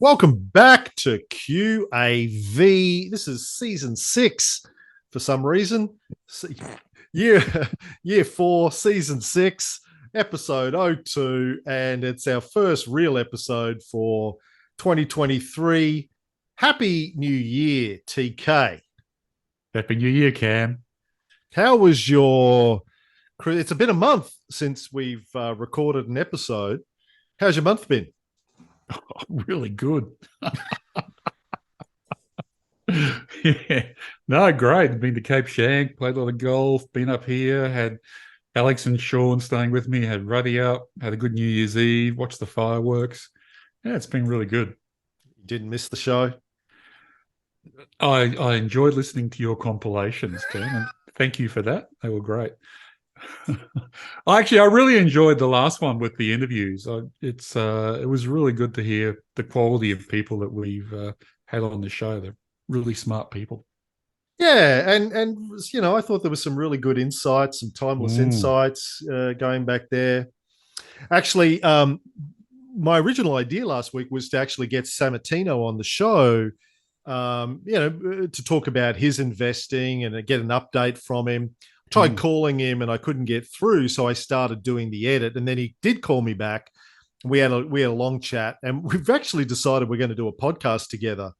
Welcome back to QAV. This is season 6 for some reason. Year year 4, season 6, episode 02, and it's our first real episode for 2023. Happy New Year, TK. Happy New Year, Cam. How was your... It's been a month since we've recorded an episode. How's your month been? Oh, really good. Yeah. No, great. Been to Cape Shank, played a lot of golf, been up here, had Alex and Sean staying with me, had Ruddy up, had a good New Year's Eve, watched the fireworks. Yeah, it's been really good. Didn't miss the show? I enjoyed listening to your compilations, Cam, and thank you for that. They were great. I really enjoyed the last one with the interviews. It was really good to hear the quality of people that we've had on the show. They're really smart people. Yeah, and I thought there was some really good insights, some timeless insights going back there. Actually, my original idea last week was to actually get Sammartino on the show, to talk about his investing and get an update from him. Tried calling him and I couldn't get through, so I started doing the edit, and then he did call me back. We had a long chat, and we've actually decided we're going to do a podcast together,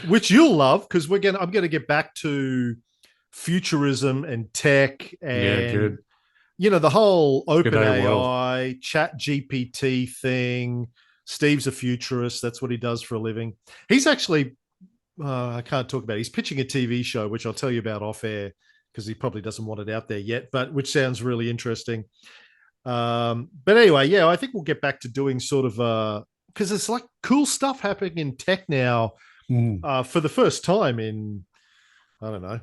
which you'll love, because I'm going to get back to futurism and tech and the whole OpenAI, Chat GPT thing. Steve's a futurist. That's what he does for a living. He's actually... I can't talk about it. He's pitching a TV show, which I'll tell you about off air, because he probably doesn't want it out there yet, but which sounds really interesting. But anyway, yeah, I think we'll get back to doing sort of because it's like cool stuff happening in tech now for the first time in, I don't know,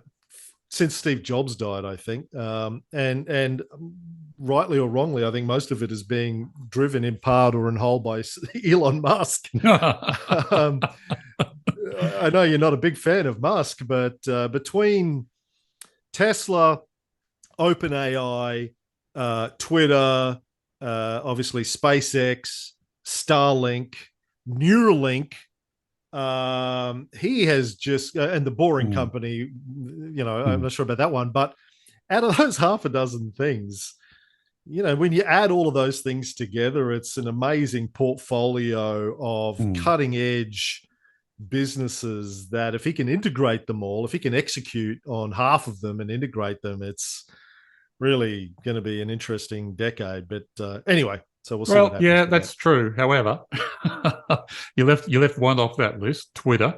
since Steve Jobs died, I think. And rightly or wrongly, I think most of it is being driven in part or in whole by Elon Musk. I know you're not a big fan of Musk, but between Tesla, OpenAI, Twitter, obviously SpaceX, Starlink, Neuralink, he has just, and the Boring Company, I'm not sure about that one, but out of those half a dozen things, when you add all of those things together, it's an amazing portfolio of cutting edge businesses that, if he can integrate them all, if he can execute on half of them and integrate them, it's really going to be an interesting decade. But anyway, so we'll see. Well, yeah, that's true. However, you left one off that list, Twitter.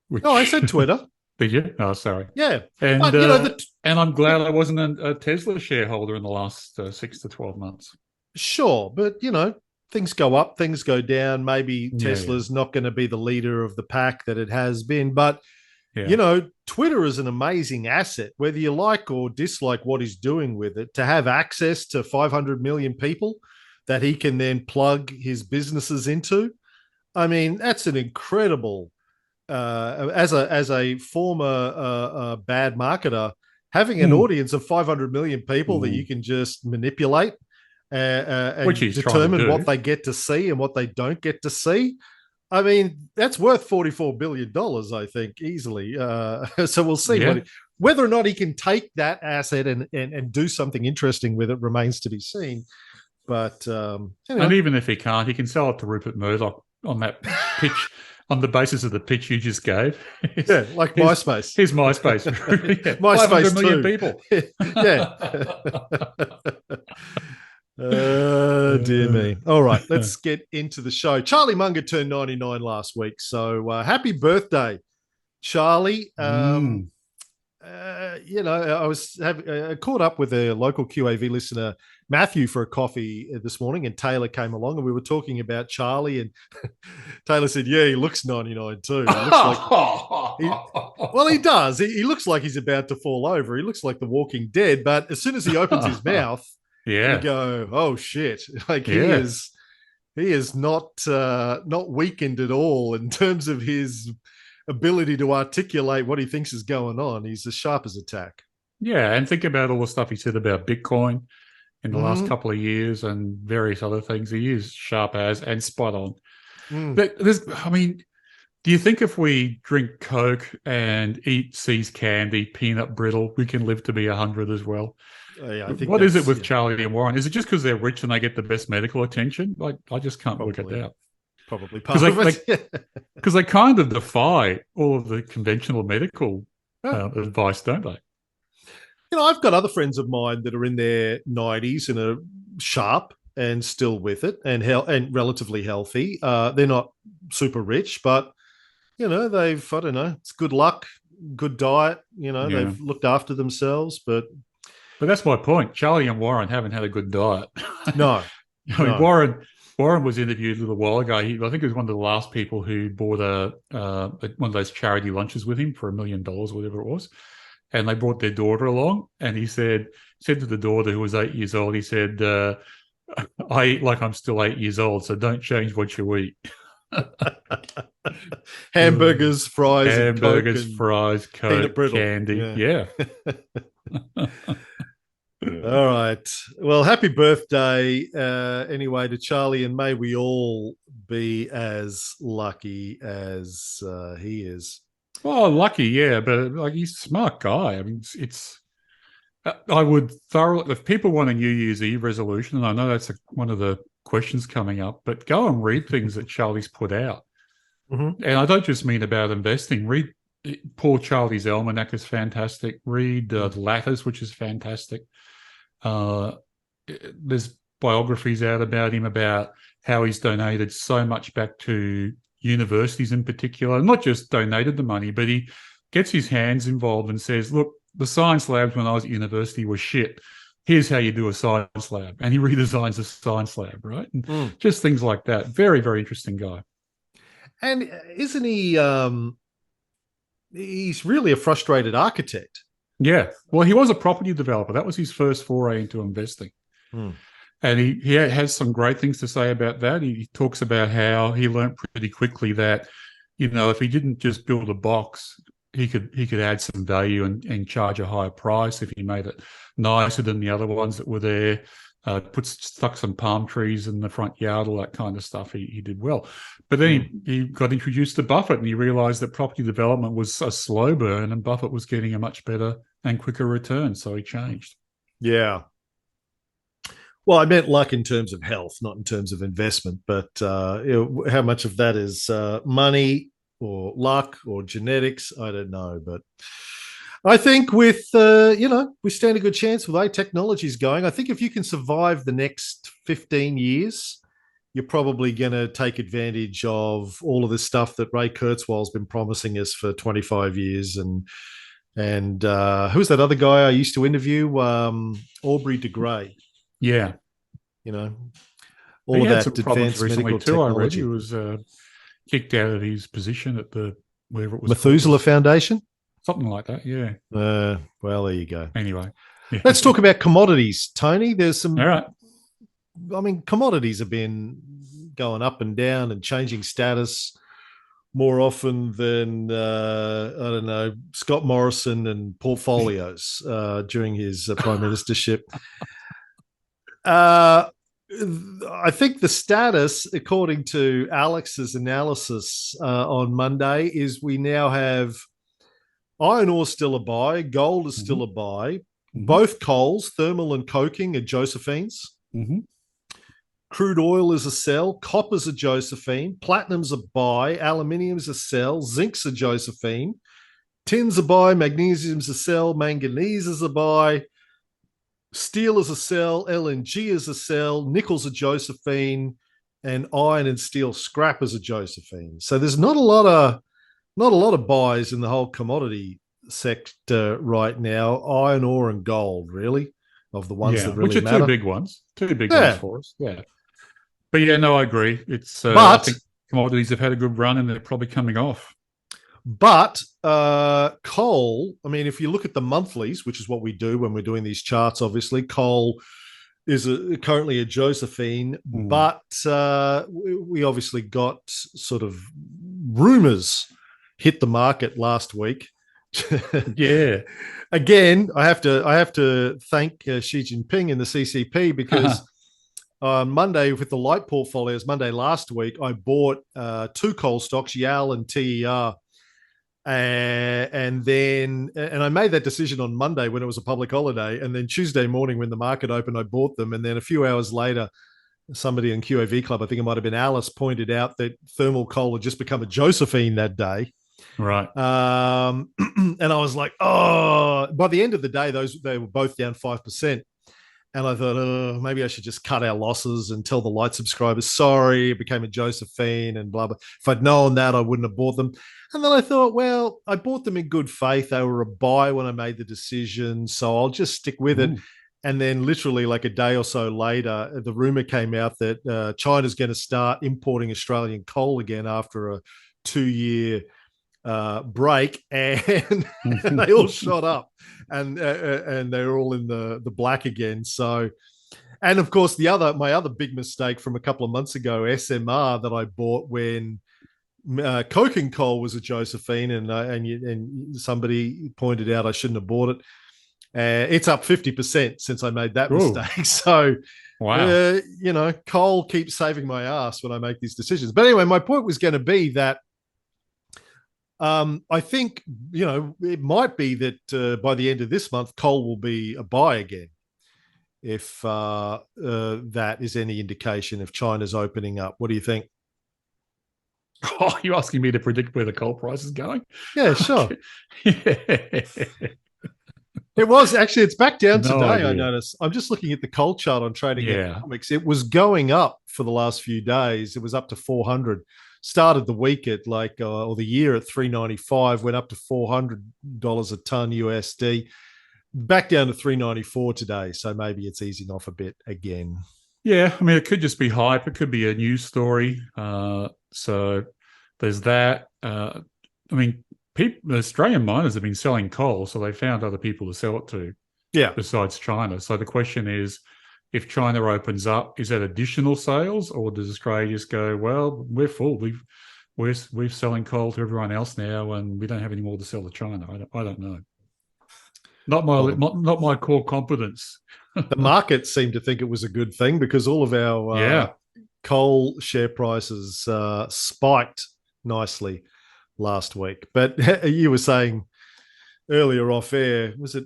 No, I said Twitter. Did you? Oh, sorry. Yeah, and and I'm glad I wasn't a Tesla shareholder in the last 6 to 12 months. Sure, but things go up, things go down. Maybe Tesla's not going to be the leader of the pack that it has been. But, Twitter is an amazing asset, whether you like or dislike what he's doing with it, to have access to 500 million people that he can then plug his businesses into. I mean, that's an incredible, as a former bad marketer, having an audience of 500 million people that you can just manipulate and determine what they get to see and what they don't get to see. I mean, that's worth $44 billion, I think, easily. So we'll see whether or not he can take that asset and do something interesting with it remains to be seen. But and even if he can't, he can sell it to Rupert Murdoch on that pitch, on the basis of the pitch you just gave. Yeah, like MySpace. Here's MySpace. MySpace 500 million people. Dear me. All right, let's get into the show. Charlie Munger turned 99 last week, so happy birthday, Charlie. I was caught up with a local QAV listener, Matthew, for a coffee this morning, and Taylor came along, and we were talking about Charlie, and Taylor said, yeah, he looks 99 too. He does. He looks like he's about to fall over. He looks like The Walking Dead, but as soon as he opens his mouth, you go, oh shit! Like he is not weakened at all in terms of his ability to articulate what he thinks is going on. He's as sharp as a tack. Yeah, and think about all the stuff he said about Bitcoin in the last couple of years and various other things. He is sharp as and spot on. But do you think if we drink Coke and eat See's candy, peanut brittle, we can live to be 100 as well? Yeah, I think what is it with Charlie and Warren? Is it just because they're rich and they get the best medical attention? I just can't work it out. Probably part of it. Because they kind of defy all of the conventional medical advice, don't they? I've got other friends of mine that are in their 90s and are sharp and still with it and relatively healthy. They're not super rich, but, they've, I don't know, it's good luck, good diet. They've looked after themselves, But that's my point. Charlie and Warren haven't had a good diet. No. Warren was interviewed a little while ago. I think he was one of the last people who bought one of those charity lunches with him for $1 million, whatever it was. And they brought their daughter along, and he said to the daughter, who was 8 years old, he said, I eat like I'm still 8 years old, so don't change what you eat. Hamburgers, fries, Coke, candy. Yeah. All right. Well, happy birthday anyway to Charlie, and may we all be as lucky as he is. Oh, lucky, yeah, but he's a smart guy. I mean, I would thoroughly, if people want a New Year's Eve resolution, and I know that's one of the questions coming up, but go and read things that Charlie's put out. Mm-hmm. And I don't just mean about investing. Read Poor Charlie's Almanac is fantastic. Read The Ladders, which is fantastic. There's biographies out about him, about how he's donated so much back to universities in particular, not just donated the money, but he gets his hands involved and says, look, the science labs when I was at university were shit. Here's how you do a science lab. And he redesigns a science lab, right? And just things like that. Very, very interesting guy. And isn't he, he's really a frustrated architect. Yeah. Well, he was a property developer. That was his first foray into investing. And he has some great things to say about that. He talks about how he learned pretty quickly that, if he didn't just build a box, he could add some value and charge a higher price if he made it nicer than the other ones that were there. Stuck some palm trees in the front yard, all that kind of stuff. He did well. But then he got introduced to Buffett, and he realized that property development was a slow burn and Buffett was getting a much better and quicker return. So he changed. Yeah. Well, I meant luck in terms of health, not in terms of investment. But how much of that is money or luck or genetics? I don't know. But I think with, we stand a good chance with technology's going. I think if you can survive the next 15 years, you're probably going to take advantage of all of this stuff that Ray Kurzweil's been promising us for 25 years. And who's that other guy I used to interview? Aubrey de Grey. Yeah. All he of had that some problems advanced medical too, I read. technology. He was kicked out of his position at wherever it was. Methuselah Foundation? Something like that, yeah. Well, there you go. Anyway. Yeah. Let's talk about commodities, Tony. There's some... All right. I mean, commodities have been going up and down and changing status more often than, I don't know, Scott Morrison and portfolios during his prime ministership. I think the status, according to Alex's analysis on Monday, is we now have iron ore still a buy, gold is still a buy, both coals, thermal and coking, are Josephines. Crude oil is a sell, copper's a Josephine, platinum's a buy, aluminium's a sell, zinc's a Josephine, tin's a buy, magnesium's a sell, manganese is a buy, steel is a sell, LNG is a sell, nickel's a Josephine, and iron and steel scrap is a Josephine. So there's not a lot of buys in the whole commodity sector right now. Iron ore and gold, really, of the ones that really which are matter. Two big ones for us. Yeah, but no, I agree. It's I think commodities have had a good run and they're probably coming off. But coal, I mean, if you look at the monthlies, which is what we do when we're doing these charts, obviously, coal is currently a Josephine, but we obviously got sort of rumors hit the market last week. Yeah. Again, I have to thank Xi Jinping and the CCP because on Monday with the light portfolios, Monday last week, I bought 2 coal stocks, YAL and TER. And I made that decision on Monday when it was a public holiday. And then Tuesday morning when the market opened, I bought them. And then a few hours later, somebody in QAV Club, I think it might have been Alice, pointed out that thermal coal had just become a Josephine that day. Right. And I was like, oh, by the end of the day, they were both down 5%. And I thought, oh, maybe I should just cut our losses and tell the light subscribers, sorry, it became a Josephine and blah, blah. If I'd known that, I wouldn't have bought them. And then I thought, well, I bought them in good faith. They were a buy when I made the decision. So I'll just stick with it. And then literally like a day or so later, the rumor came out that China's going to start importing Australian coal again after a 2-year break, and they all shot up, and they're all in the black again. So, and of course, my other big mistake from a couple of months ago, SMR, that I bought when coking coal was a Josephine, and somebody pointed out I shouldn't have bought it. It's up 50% since I made that mistake. So, wow, coal keeps saving my ass when I make these decisions. But anyway, my point was going to be that I think, it might be that by the end of this month, coal will be a buy again, if that is any indication if China's opening up. What do you think? Oh, you're asking me to predict where the coal price is going? Yeah, sure. Yeah. It was actually, it's back down today. idea. I noticed. I'm just looking at the coal chart on Trading Economics. It was going up for the last few days. It was up to 400. Started the week at or the year at 395, went up to $400 a ton USD, back down to 394 today. So maybe it's easing off a bit again. Yeah, I mean, it could just be hype. It could be a news story. So there's that. I mean, the Australian miners have been selling coal, so they found other people to sell it to. Yeah. Besides China. So the question is, if China opens up, is that additional sales, or does Australia just go, well, we're full. We're selling coal to everyone else now, and we don't have any more to sell to China. I don't know. Not my core competence. The market seemed to think it was a good thing because all of our coal share prices spiked nicely last week. But you were saying earlier off air, was it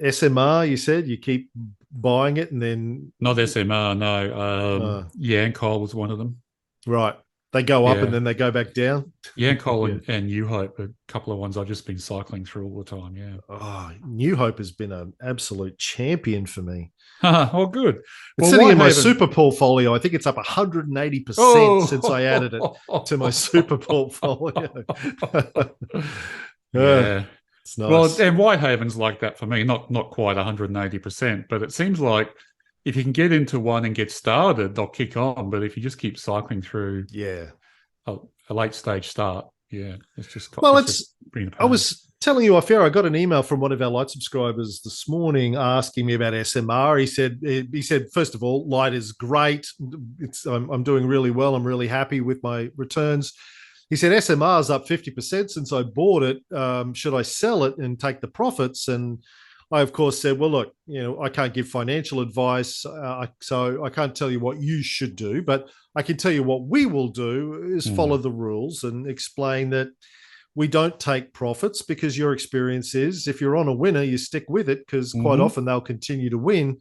SMR? You said you keep buying it and then not SMR, no. Yancoal was one of them. Right, they go up and then they go back down. Yancoal and New Hope, a couple of ones I've just been cycling through all the time. Yeah. Oh, New Hope has been an absolute champion for me. Oh, good. It's sitting in my super portfolio. I think it's up 180% since I added it to my super portfolio. Yeah. It's nice. Well, and Whitehaven's like that for me, not quite 180%, but it seems like if you can get into one and get started, they'll kick on. But if you just keep cycling through a late stage start, it's just I was telling you off air, I got an email from one of our light subscribers this morning asking me about SMR. He said, first of all, light is great. I'm doing really well. I'm really happy with my returns. He said, SMR is up 50% since I bought it. Should I sell it and take the profits? And I, of course, said, well, look, I can't give financial advice, so I can't tell you what you should do, but I can tell you what we will do is follow the rules and explain that we don't take profits because your experience is if you're on a winner, you stick with it because quite often they'll continue to win.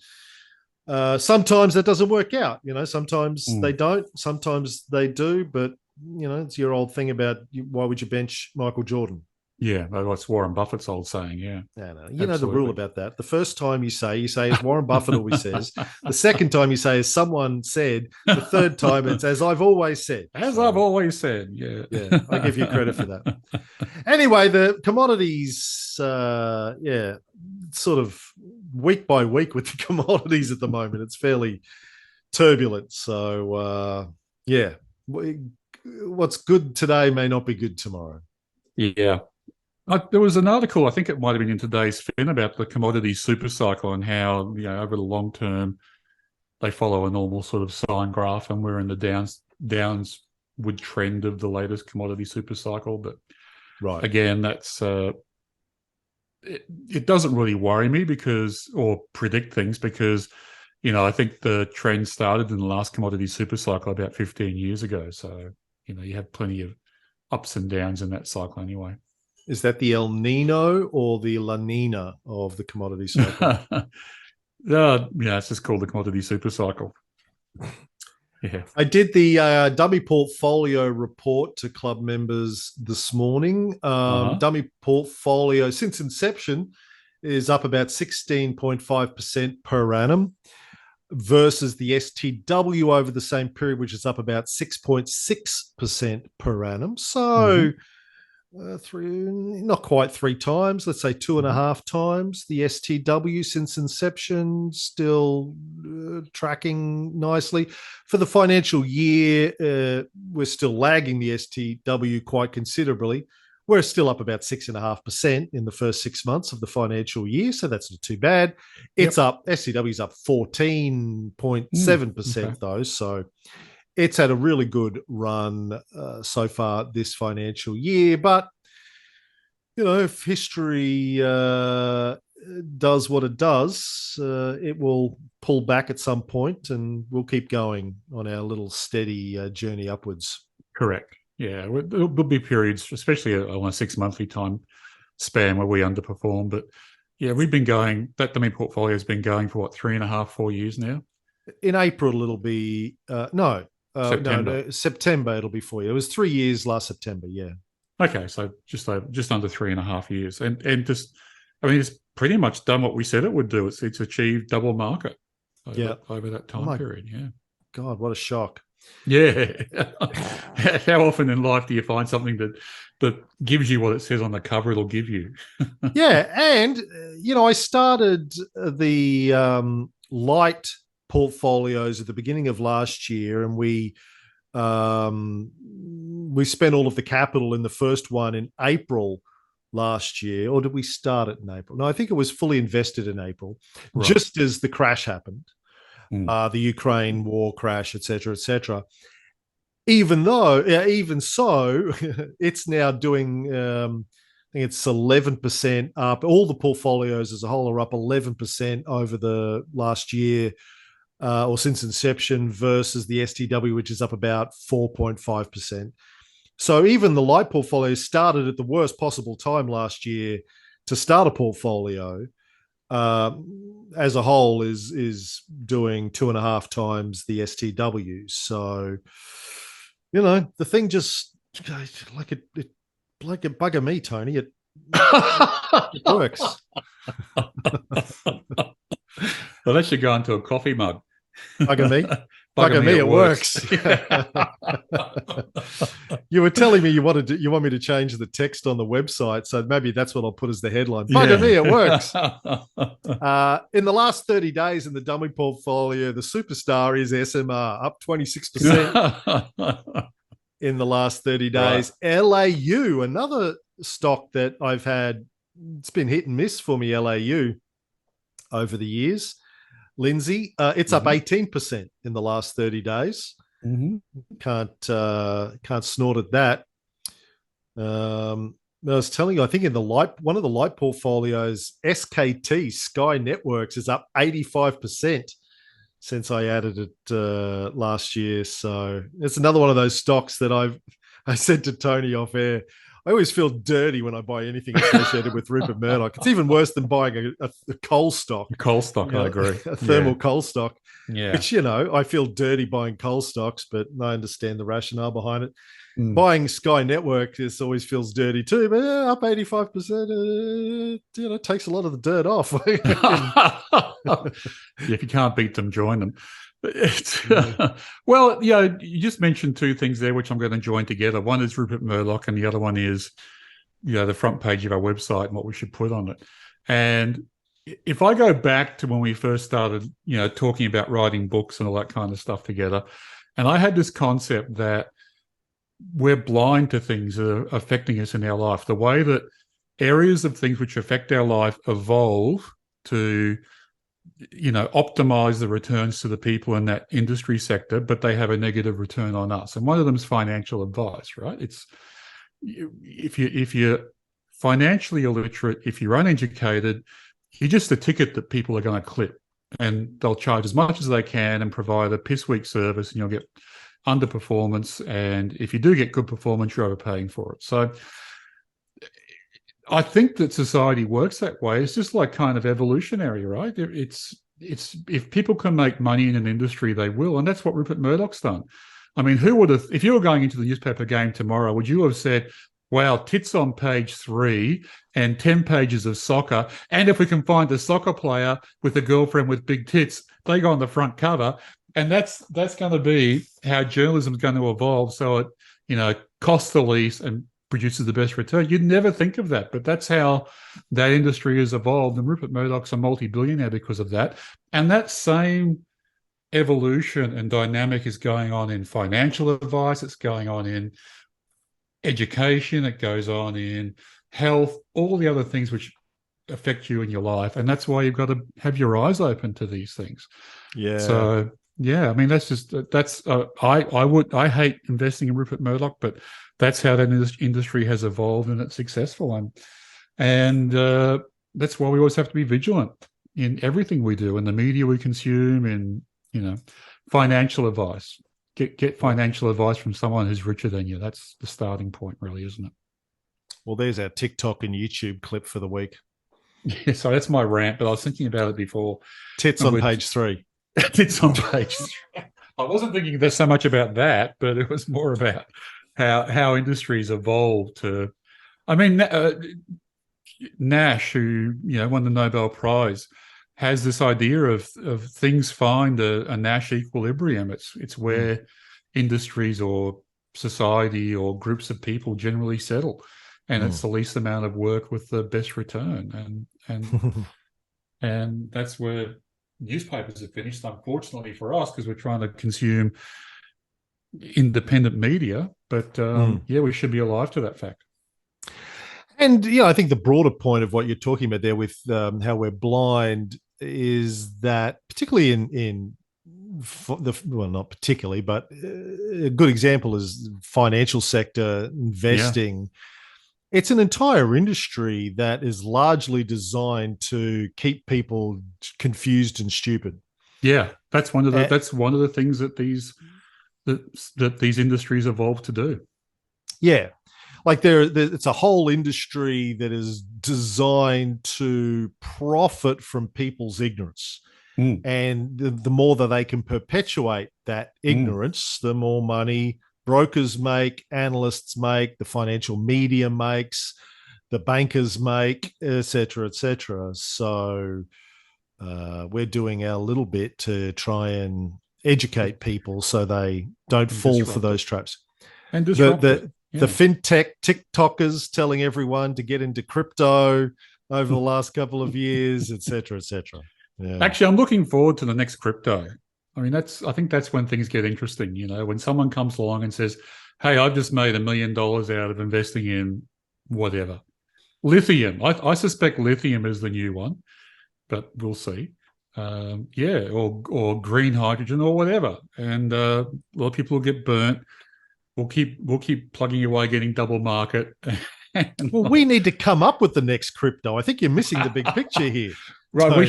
Sometimes that doesn't work out. Sometimes they don't, sometimes they do, but it's your old thing about why would you bench Michael Jordan? Yeah, that's Warren Buffett's old saying, No, you know the rule about that. The first time you say as Warren Buffett always says. The second time you say as someone said. The third time it's as I've always said. I've always said, yeah. I give you credit for that. Anyway, the commodities, sort of week by week with the commodities at the moment. It's fairly turbulent. So, what's good today may not be good tomorrow. Yeah. There was an article, I think it might have been in today's Fin, about the commodity super cycle and how, over the long term, they follow a normal sort of sine graph, and we're in the downward trend of the latest commodity super cycle. But again, that's it doesn't really worry me or predict things because I think the trend started in the last commodity super cycle about 15 years ago. So, you have plenty of ups and downs in that cycle anyway. Is that the El Nino or the La Nina of the commodity cycle? It's just called the commodity super cycle. Yeah. I did the dummy portfolio report to club members this morning. Dummy portfolio since inception is up about 16.5% per annum versus the STW over the same period, which is up about 6.6% per annum. So not quite 3 times, let's say 2.5 times the STW since inception, still tracking nicely. For the financial year, we're still lagging the STW quite considerably. We're still up about 6.5% in the first 6 months of the financial year, so that's not too bad. It's up, STW's up 14.7% though, so it's had a really good run so far this financial year. But, if history does what it does, it will pull back at some point and we'll keep going on our little steady journey upwards. Correct. Yeah, there'll be periods, especially on a 6 monthly time span, where we underperform. But yeah, we've been going, that dummy portfolio has been going for 3.5, 4 years now. In April, it'll be, September. No, September it'll be 4 years. It was 3 years last September, yeah. Okay, so just under 3.5 years. And just, it's pretty much done what we said it would do. It's achieved double market over that time period, yeah. God, what a shock. Yeah. How often in life do you find something that gives you what it says on the cover it'll give you? Yeah, and, I started the light portfolios at the beginning of last year, and we spent all of the capital in the first one in April last year. Or did we start it in April? No, I think it was fully invested in April, just as the crash happened. The Ukraine war crash, et cetera, even so, it's now doing, I think it's 11% up. All the portfolios as a whole are up 11% over the last year or since inception versus the STW, which is up about 4.5%. So even the light portfolio started at the worst possible time last year to start a portfolio. As a whole is doing 2.5 times the STW. So, the thing just like it bugger me, Tony. It works. Unless you go into a coffee mug. Bugger me. Bugger me, it works. You were telling me you want me to change the text on the website, so maybe that's what I'll put as the headline. Bugger me, it works. In the last 30 days in the dummy portfolio, the superstar is SMR, up 26% in the last 30 days. Right. LAU, another stock that I've had, it's been hit and miss for me, LAU, over the years. Lindsay, it's up 18% in the last 30 days. Can't snort at that. I was telling you, I think in one of the light portfolios, SKT, Sky Networks, is up 85% since I added it last year. So it's another one of those stocks that I said to Tony off air, I always feel dirty when I buy anything associated with Rupert Murdoch. It's even worse than buying a coal stock. A coal stock, I agree. A thermal coal stock. Yeah. Which, I feel dirty buying coal stocks, but I understand the rationale behind it. Buying Sky Network always feels dirty too, but up 85%, takes a lot of the dirt off. If you can't beat them, join them. Well, you just mentioned 2 things there, which I'm going to join together. One is Rupert Murdoch, and the other one is, the front page of our website and what we should put on it. And if I go back to when we first started, talking about writing books and all that kind of stuff together, and I had this concept that we're blind to things that are affecting us in our life. The way that areas of things which affect our life evolve to optimize the returns to the people in that industry sector, but they have a negative return on us. And one of them is financial advice, right? It's if you're financially illiterate, if you're uneducated, you're just a ticket that people are going to clip. and they'll charge as much as they can and provide a piss weak service, and you'll get underperformance. And if you do get good performance, you're overpaying for it. So I think that society works that way. It's just like kind of evolutionary, right? It's if people can make money in an industry, they will, and that's what Rupert Murdoch's done. I mean, who would have, if you were going into the newspaper game tomorrow, would you have said, wow, tits on page 3 and 10 pages of soccer, and if we can find a soccer player with a girlfriend with big tits, they go on the front cover, and that's going to be how journalism is going to evolve, so it, you know, costs the least and produces the best return. You'd never think of that, but that's how that industry has evolved, and Rupert Murdoch's a multi-billionaire because of that. And that same evolution and dynamic is going on in financial advice, it's going on in education, it goes on in health, all the other things which affect you in your life. And that's why you've got to have your eyes open to these things. Yeah. So yeah, I mean, I hate investing in Rupert Murdoch, but that's how that industry has evolved, and it's successful. And that's why we always have to be vigilant in everything we do, in the media we consume, in, you know, financial advice. Get financial advice from someone who's richer than you. That's the starting point, really, isn't it? Well, there's our TikTok and YouTube clip for the week. Yeah, so that's my rant, but I was thinking about it before. Tits on page 3. Tits on page 3. I wasn't thinking there's so much about that, but it was more about how industries evolve to. I mean, Nash, who, you know, won the Nobel Prize, has this idea of things find a Nash equilibrium. It's where industries or society or groups of people generally settle, and it's the least amount of work with the best return. And that's where newspapers are finished, unfortunately for us, because we're trying to consume independent media. But yeah, we should be alive to that fact. And, you know, I think the broader point of what you're talking about there with how we're blind is that, particularly well, not particularly, but a good example is financial sector investing. Yeah. It's an entire industry that is largely designed to keep people confused and stupid. Yeah, that's one of the things that these industries evolve to do. Yeah. Like it's a whole industry that is designed to profit from people's ignorance. And the more that they can perpetuate that ignorance, the more money brokers make, analysts make, the financial media makes, the bankers make, et cetera, et cetera. So we're doing our little bit to try and educate people so they don't fall for those traps. And disrupt it. The fintech TikTokers telling everyone to get into crypto over the last couple of years, et cetera, et cetera. Yeah. Actually, I'm looking forward to the next crypto. I mean, I think that's when things get interesting. You know, when someone comes along and says, "Hey, I've just made $1 million out of investing in whatever, lithium." I suspect lithium is the new one, but we'll see. Or green hydrogen or whatever, and a lot of people will get burnt. We'll keep plugging away, getting double market. Well, we need to come up with the next crypto. I think you're missing the big picture here. Right, Tony.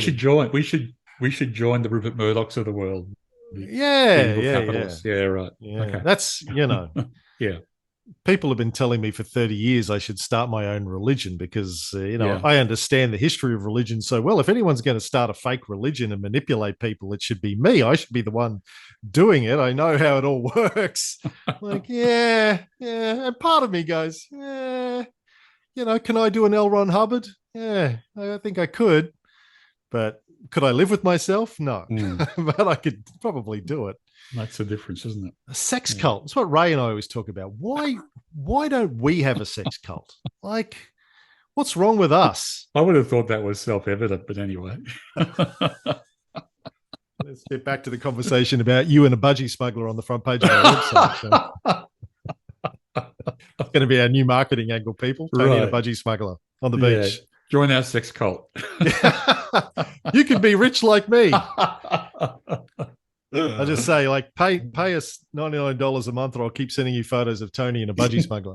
We should join the Rupert Murdochs of the world. Yeah, right. Yeah. Okay. That's, you know, yeah. People have been telling me for 30 years I should start my own religion because, I understand the history of religion so well. If anyone's going to start a fake religion and manipulate people, it should be me. I should be the one doing it. I know how it all works. Like, yeah. And part of me goes, can I do an L. Ron Hubbard? Yeah, I think I could. But could I live with myself? No. But I could probably do it. That's the difference, isn't it? A sex cult. That's what Ray and I always talk about. Why don't we have a sex cult? Like, what's wrong with us? I would have thought that was self-evident, but anyway. Let's get back to the conversation about you and a budgie smuggler on the front page of our website. It's going to be our new marketing angle, people. Tony and a budgie smuggler on the beach. Join our sex cult. You can be rich like me. I just say, like, pay us $99 a month, or I'll keep sending you photos of Tony and a budgie smuggler.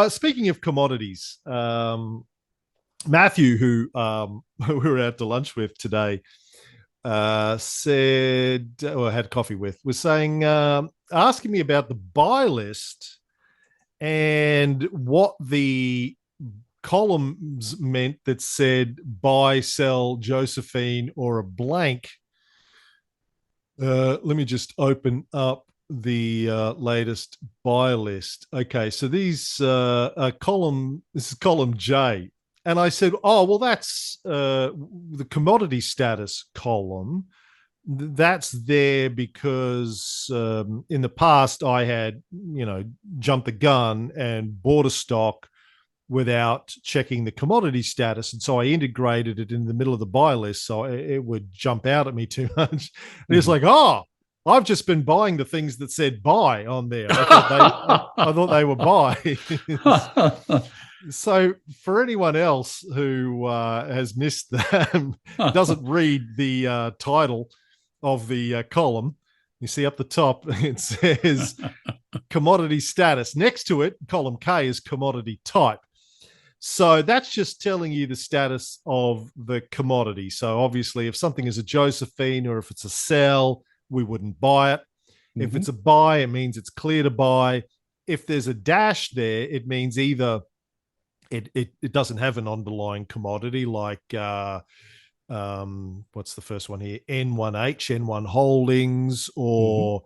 Speaking of commodities, Matthew, who we were out to lunch with today, said, or had coffee with, was saying, asking me about the buy list and what the columns meant that said buy, sell, Josephine, or a blank. Let me just open up the latest buy list. Okay, so these column, this is column J. And I said, oh, well, that's the commodity status column. That's there because in the past I had, jumped the gun and bought a stock without checking the commodity status. And so I integrated it in the middle of the buy list so it would jump out at me too much. And it's like, oh, I've just been buying the things that said buy on there. I thought they were buy. So for anyone else who has missed that, doesn't read the title of the column, you see up the top, it says commodity status. Next to it, column K is commodity type. So that's just telling you the status of the commodity. So obviously, if something is a Josephine or if it's a sell, we wouldn't buy it. Mm-hmm. If it's a buy, it means it's clear to buy. If there's a dash there, it means either it doesn't have an underlying commodity like what's the first one here? N1H, N1 Holdings, or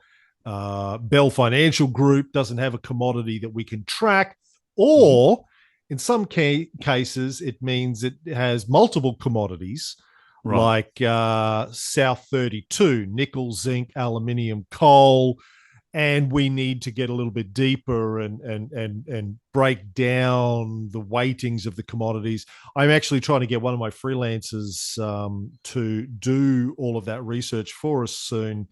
Bell Financial Group doesn't have a commodity that we can track, or in some cases, it means it has multiple commodities, right, like South 32, nickel, zinc, aluminium, coal, and we need to get a little bit deeper and break down the weightings of the commodities. I'm actually trying to get one of my freelancers to do all of that research for us soon.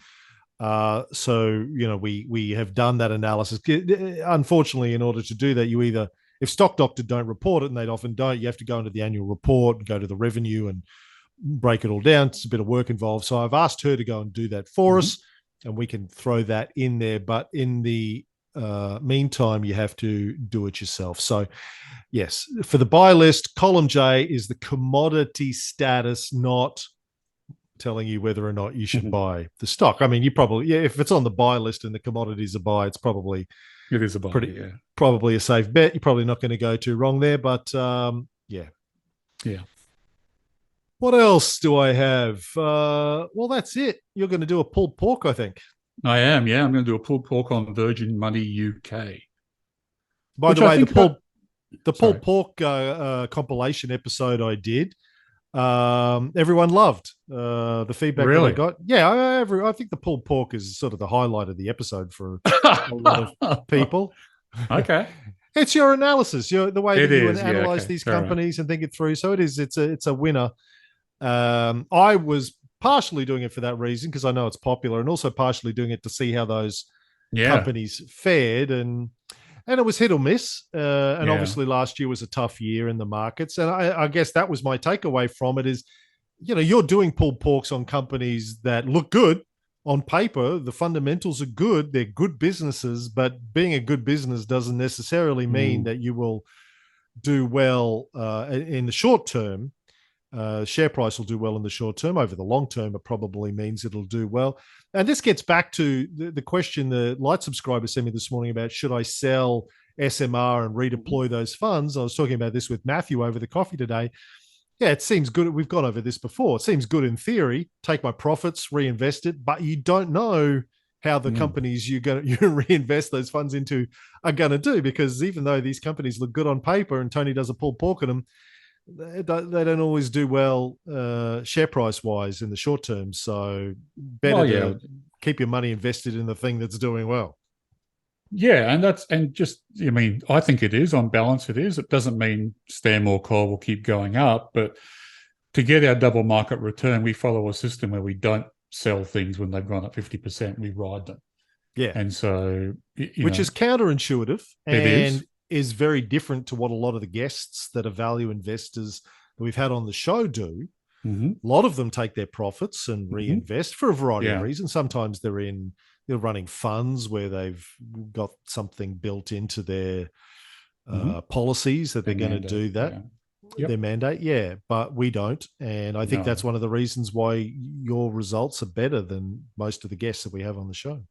So, we have done that analysis. Unfortunately, in order to do that, you either, if Stock Doctor don't report it, and they often don't, you have to go into the annual report, go to the revenue and break it all down. It's a bit of work involved. So I've asked her to go and do that for us, and we can throw that in there. But in the meantime, you have to do it yourself. So yes, for the buy list, column J is the commodity status, not telling you whether or not you should buy the stock. I mean, you probably, if it's on the buy list and the commodities are buy, it's probably, it is a buy, probably a safe bet. You're probably not going to go too wrong there, but yeah. What else do I have? Well, that's it. You're going to do a pulled pork, I think. I am, yeah. I'm going to do a pulled pork on Virgin Money UK. By the way, the pulled pork compilation episode I did, everyone loved the feedback that I got. Yeah, I think the pulled pork is sort of the highlight of the episode for a lot of people. Okay. It's your analysis, the way that you analyze these companies and think it through. So it's a winner. I was partially doing it for that reason because I know it's popular, and also partially doing it to see how those companies fared, and it was hit or miss. And obviously last year was a tough year in the markets, and I guess that was my takeaway from it is, you're doing pulled porks on companies that look good on paper. The fundamentals are good. They're good businesses, but being a good business doesn't necessarily mean that you will do well in the short term. Share price will do well in the short term. Over the long term, it probably means it'll do well. And this gets back to the question the light subscriber sent me this morning about, should I sell SMR and redeploy those funds? I was talking about this with Matthew over the coffee today. Yeah, it seems good. We've gone over this before. It seems good in theory. Take my profits, reinvest it, but you don't know how the companies you reinvest those funds into are going to do, because even though these companies look good on paper and Tony does a pulled pork at them, they don't always do well share price wise in the short term. So better to keep your money invested in the thing that's doing well. Yeah, I think it is on balance. It is. It doesn't mean Stanmore Coal will keep going up, but to get our double market return, we follow a system where we don't sell things when they've gone up 50%. We ride them. Yeah, and so which is counterintuitive, and is very different to what a lot of the guests that are value investors that we've had on the show do. A lot of them take their profits and reinvest for a variety of reasons. Sometimes they're running funds where they've got something built into their policies that they're going to do that. their mandate. Yeah, but we don't. And I think that's one of the reasons why your results are better than most of the guests that we have on the show.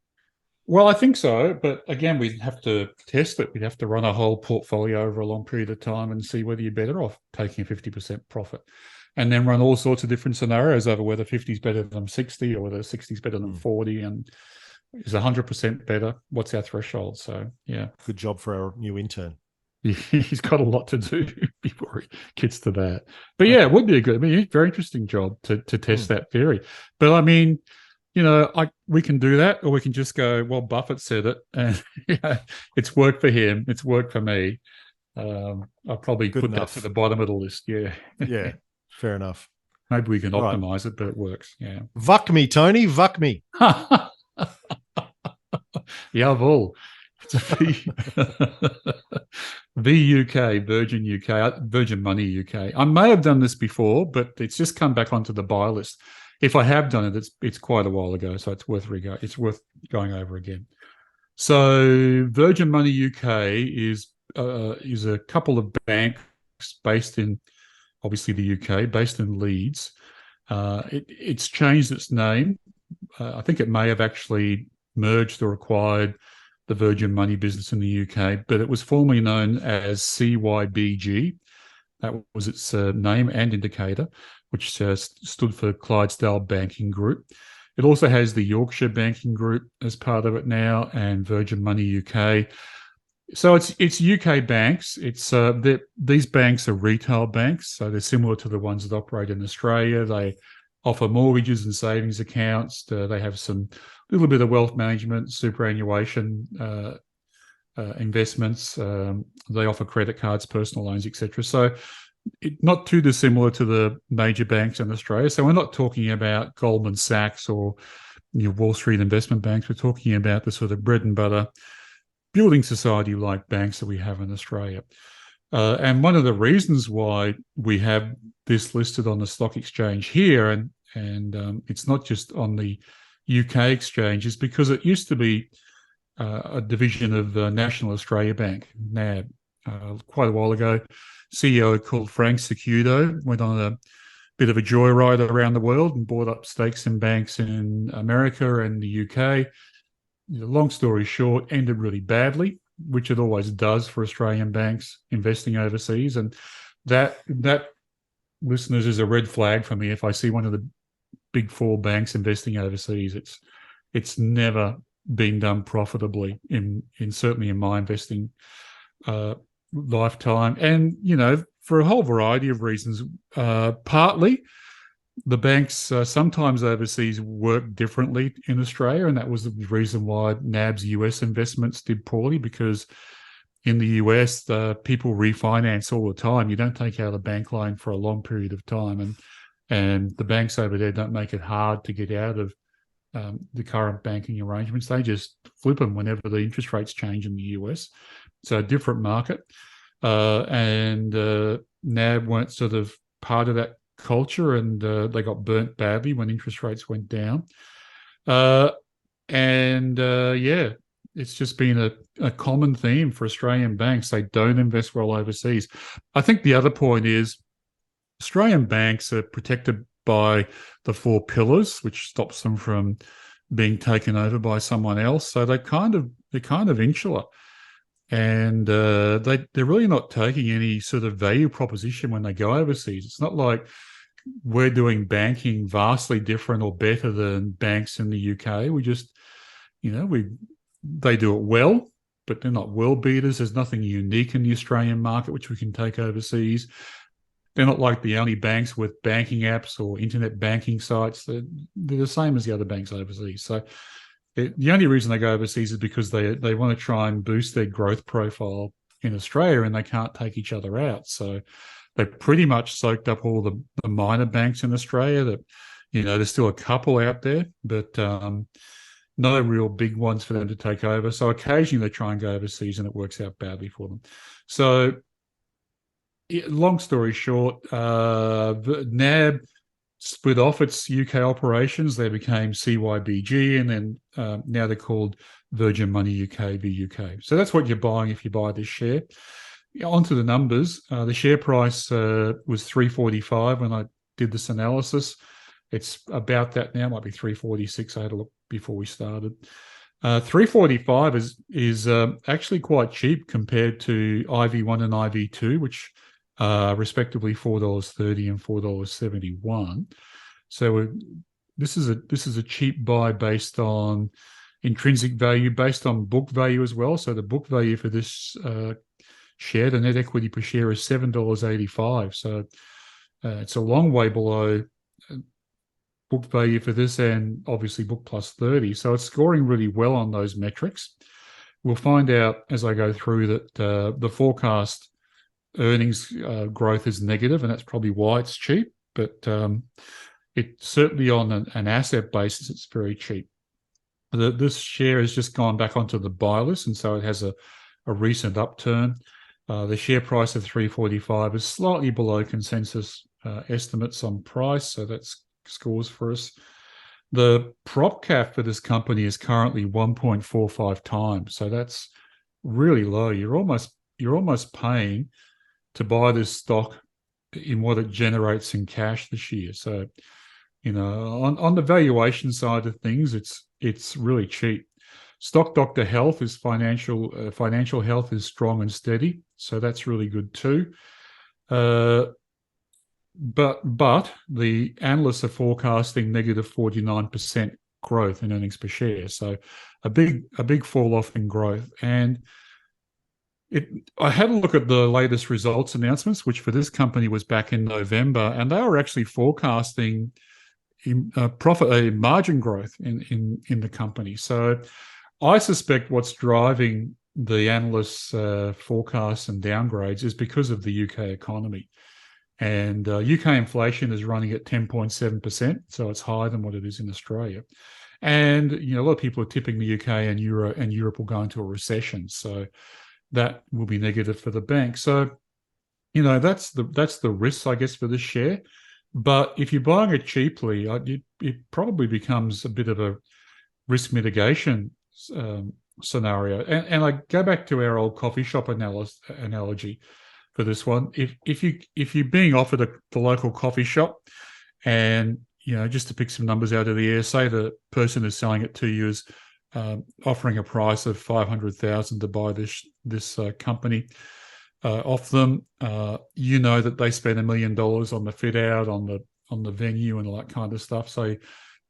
Well, I think so. But again, we'd have to test it. We'd have to run a whole portfolio over a long period of time and see whether you're better off taking a 50% profit. And then run all sorts of different scenarios over whether 50 is better than 60 or whether 60 is better than 40. And is 100% better? What's our threshold? So, yeah. Good job for our new intern. He's got a lot to do before he gets to that. But yeah, it would be very interesting job to test that theory. But I mean, we can do that, or we can just go, well, Buffett said it, and it's worked for him. It's worked for me. I'll probably put that to the bottom of the list. Yeah. Yeah. Fair enough. Maybe we can optimize it, but it works. Yeah. Vuck me, Tony. Vuck me. Jawohl. VUK, Virgin UK, Virgin Money UK. I may have done this before, but it's just come back onto the buy list. If I have done it, it's quite a while ago, so it's worth going over again. So Virgin Money UK is a couple of banks based in, obviously, the UK, based in Leeds. It's changed its name. I think it may have actually merged or acquired the Virgin Money business in the UK, but it was formerly known as CYBG. That was its name and indicator, which stood for Clydesdale Banking Group. It also has the Yorkshire Banking Group as part of it now, and Virgin Money UK. So it's UK banks. These banks are retail banks, so they're similar to the ones that operate in Australia. They offer mortgages and savings accounts. They have some little bit of wealth management, superannuation investments. They offer credit cards, personal loans, etc. So not too dissimilar to the major banks in Australia. So we're not talking about Goldman Sachs or Wall Street investment banks. We're talking about the sort of bread and butter building society-like banks that we have in Australia. And one of the reasons why we have this listed on the stock exchange here, and it's not just on the UK exchange, is because it used to be a division of National Australia Bank, NAB. Quite a while ago, CEO called Frank Secudo went on a bit of a joyride around the world and bought up stakes in banks in America and the UK. Long story short, ended really badly, which it always does for Australian banks investing overseas. And that, listeners, is a red flag for me. If I see one of the big four banks investing overseas, it's never been done profitably in certainly in my investing lifetime. And, for a whole variety of reasons, partly the banks sometimes overseas work differently in Australia, and that was the reason why NAB's US investments did poorly, because in the US, people refinance all the time. You don't take out a bank loan for a long period of time, and the banks over there don't make it hard to get out of the current banking arrangements. They just flip them whenever the interest rates change in the US. So a different market. And NAB weren't sort of part of that culture, and they got burnt badly when interest rates went down. It's just been a common theme for Australian banks. They don't invest well overseas. I think the other point is Australian banks are protected by the four pillars, which stops them from being taken over by someone else. So they're kind of insular. And they're really not taking any sort of value proposition when they go overseas. It's not like we're doing banking vastly different or better than banks in the UK. We just, they do it well, but they're not world beaters. There's nothing unique in the Australian market which we can take overseas. They're not like the only banks with banking apps or internet banking sites. They're the same as the other banks overseas. So the only reason they go overseas is because they want to try and boost their growth profile in Australia, and they can't take each other out. So they pretty much soaked up all the minor banks in Australia. That there's still a couple out there, but no real big ones for them to take over. So occasionally they try and go overseas, and it works out badly for them. So long story short, NAB split off its UK operations. They became CYBG, and then now they're called Virgin Money UK, VUK. So that's what you're buying if you buy this share. onto the numbers. The share price was $3.45 when I did this analysis. It's about that now. Might be $3.46. I had a look before we started. $3.45 is actually quite cheap compared to IV1 and IV2, which are respectively $4.30 and $4.71. So this is a cheap buy based on intrinsic value, based on book value as well. So the book value for this share, the net equity per share, is $7.85. So it's a long way below book value for this, and obviously book plus 30. So it's scoring really well on those metrics. We'll find out as I go through that the forecast earnings growth is negative, and that's probably why it's cheap. But it's certainly on an asset basis, it's very cheap. This share has just gone back onto the buy list, and so it has a recent upturn. The share price of $3.45 is slightly below consensus estimates on price, so that's scores for us. The prop cap for this company is currently 1.45 times, so that's really low. You're almost paying to buy this stock in what it generates in cash this year. So, on the valuation side of things, it's really cheap. Stock Doctor Health is financial health is strong and steady, so that's really good too. But the analysts are forecasting negative 49% growth in earnings per share, so a big fall off in growth. And I had a look at the latest results announcements, which for this company was back in November, and they were actually forecasting margin growth in the company. So I suspect what's driving the analysts' forecasts and downgrades is because of the UK economy. And UK inflation is running at 10.7%, so it's higher than what it is in Australia. And a lot of people are tipping the UK and Europe will go into a recession, so that will be negative for the bank. So, that's the risk, I guess, for this share. But if you're buying it cheaply, it probably becomes a bit of a risk mitigation scenario. And I go back to our old coffee shop analogy for this one. If you're being offered the local coffee shop, and just to pick some numbers out of the air, say the person who's selling it to you is offering a price of $500,000 to buy this company off them, that they spend $1 million on the fit out, on the venue, and all that kind of stuff. So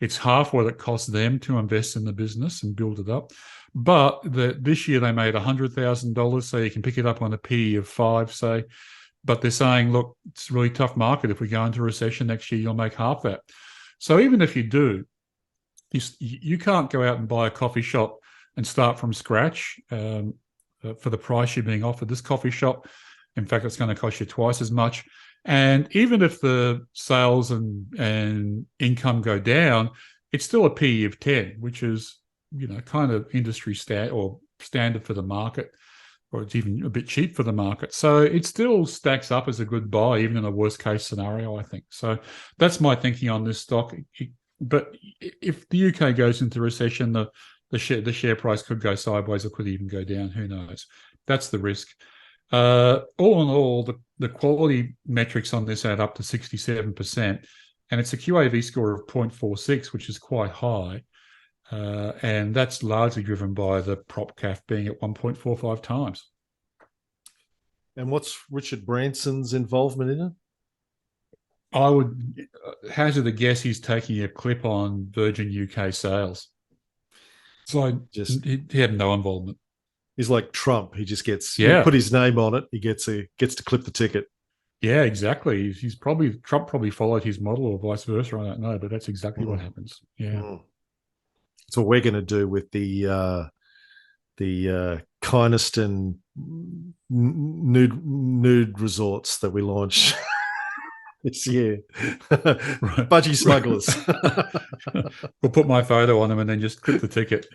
it's half what it costs them to invest in the business and build it up. But this year they made $100,000, so you can pick it up on a PE of 5, say. But they're saying, look, it's a really tough market. If we go into a recession next year, you'll make half that. So even if you do, you can't go out and buy a coffee shop and start from scratch for the price you're being offered. This coffee shop, in fact, it's going to cost you twice as much. And even if the sales and income go down, it's still a PE of 10, which is, kind of industry standard for the market, or it's even a bit cheap for the market. So it still stacks up as a good buy, even in a worst case scenario, I think. So that's my thinking on this stock. But if the UK goes into recession, the share price could go sideways or could even go down. Who knows? That's the risk. All in all, the quality metrics on this add up to 67%, and it's a QAV score of 0.46, which is quite high. And that's largely driven by the prop cap being at 1.45 times. And what's Richard Branson's involvement in it? I would hazard a guess he's taking a clip on Virgin UK sales. So he had no involvement. He's like Trump. He just gets put his name on it. He gets to clip the ticket. Yeah, exactly. Trump probably followed his model, or vice versa. I don't know, but that's exactly what happens. Yeah. That's what we're going to do with the Kynaston nude resorts that we launched this year. Right. Budgie Smugglers. We'll put my photo on them and then just clip the ticket.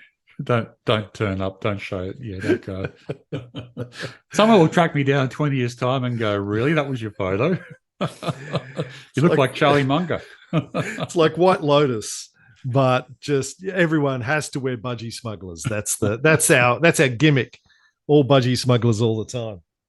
Don't turn up. Don't show it. Yeah, don't go. Someone will track me down in 20 years' time and go, really? That was your photo? You look like Charlie Munger. It's like White Lotus, but just everyone has to wear Budgie Smugglers. That's our gimmick. All Budgie Smugglers all the time.